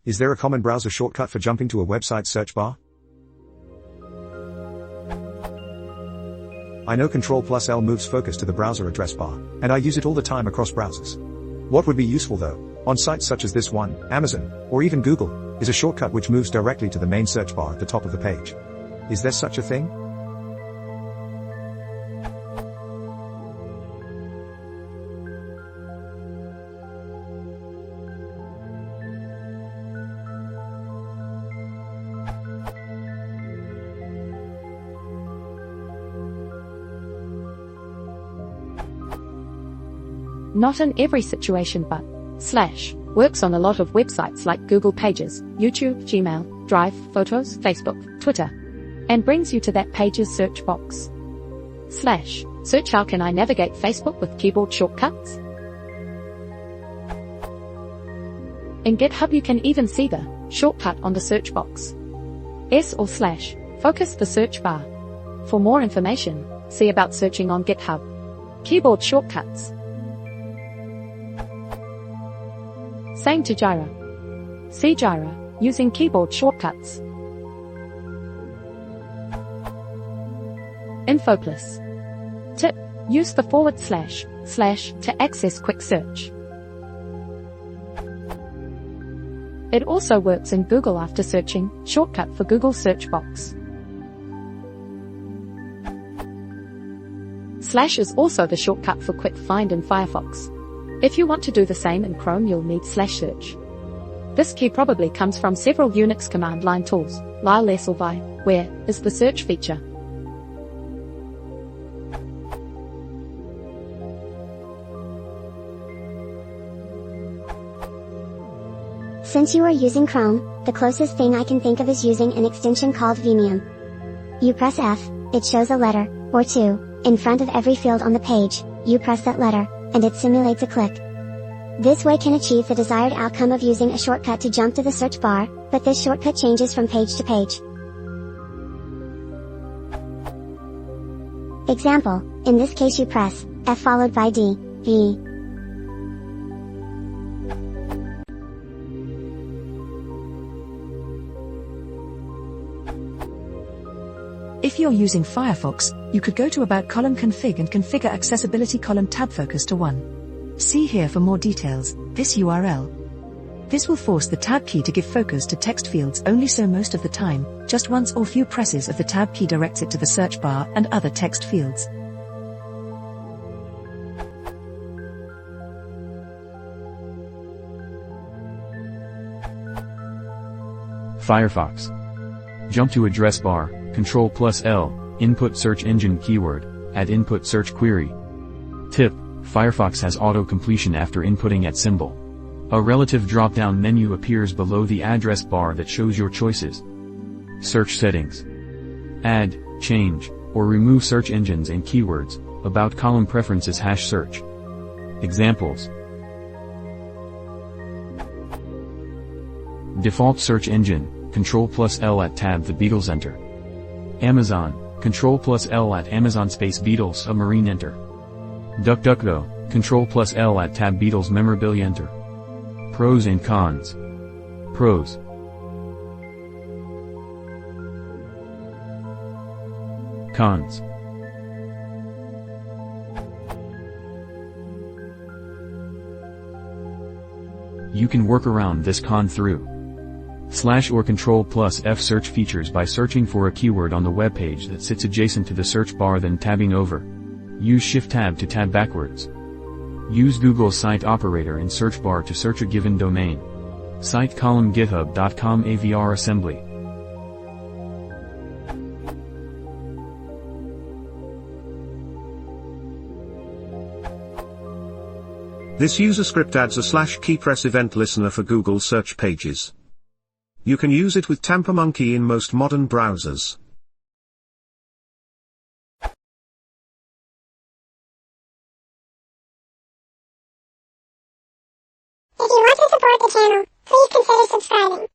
Is there a common browser shortcut for jumping to a website's search bar? I know Ctrl+L moves focus to the browser address bar, and I use it all the time across browsers. What would be useful though, on sites such as this one, Amazon, or even Google, is a shortcut which moves directly to the main search bar at the top of the page. Is there such a thing? Not in every situation, but / works on a lot of websites like Google Pages, YouTube, Gmail, Drive, Photos, Facebook, Twitter, and brings you to that page's search box. / search. How can I navigate Facebook with keyboard shortcuts? In GitHub you can even see the shortcut on the search box. S or / focus the search bar. For more information, see about searching on GitHub. Keyboard shortcuts. Same to Gyra. See Gyra, using keyboard shortcuts. Info+. Tip, use the / to access quick search. It also works in Google after searching, shortcut for Google search box. / is also the shortcut for quick find in Firefox. If you want to do the same in Chrome you'll need /search. This key probably comes from several Unix command line tools, less or vi, where is the search feature. Since you are using Chrome, the closest thing I can think of is using an extension called Vimium. You press F, it shows a letter, or two, in front of every field on the page, you press that letter, and it simulates a click. This way can achieve the desired outcome of using a shortcut to jump to the search bar, but this shortcut changes from page to page. Example, in this case you press F followed by D, V. If you're using Firefox, you could go to About column config and configure accessibility column tab focus to 1. See here for more details, this URL. This will force the tab key to give focus to text fields only so most of the time, just once or few presses of the tab key directs it to the search bar and other text fields. Firefox. Jump to address bar, Ctrl+L, input search engine keyword, add input search query. Tip, Firefox has auto-completion after inputting at symbol. A relative drop-down menu appears below the address bar that shows your choices. Search settings. Add, change, or remove search engines and keywords, about column preferences #search. Examples. Default search engine, Ctrl+L at tab the Beatles enter. Amazon, Ctrl+L at Amazon space Beatles submarine enter. DuckDuckGo, Ctrl+L at tab Beatles memorabilia enter. Pros and cons. Pros. Cons. You can work around this con through / or Ctrl+F search features by searching for a keyword on the web page that sits adjacent to the search bar, then tabbing over. Use Shift-Tab to tab backwards. Use Google's site operator in search bar to search a given domain. Site column github.com AVR assembly. This user script adds a /keypress event listener for Google search pages. You can use it with TamperMonkey in most modern browsers. If you want to support the channel, please consider subscribing.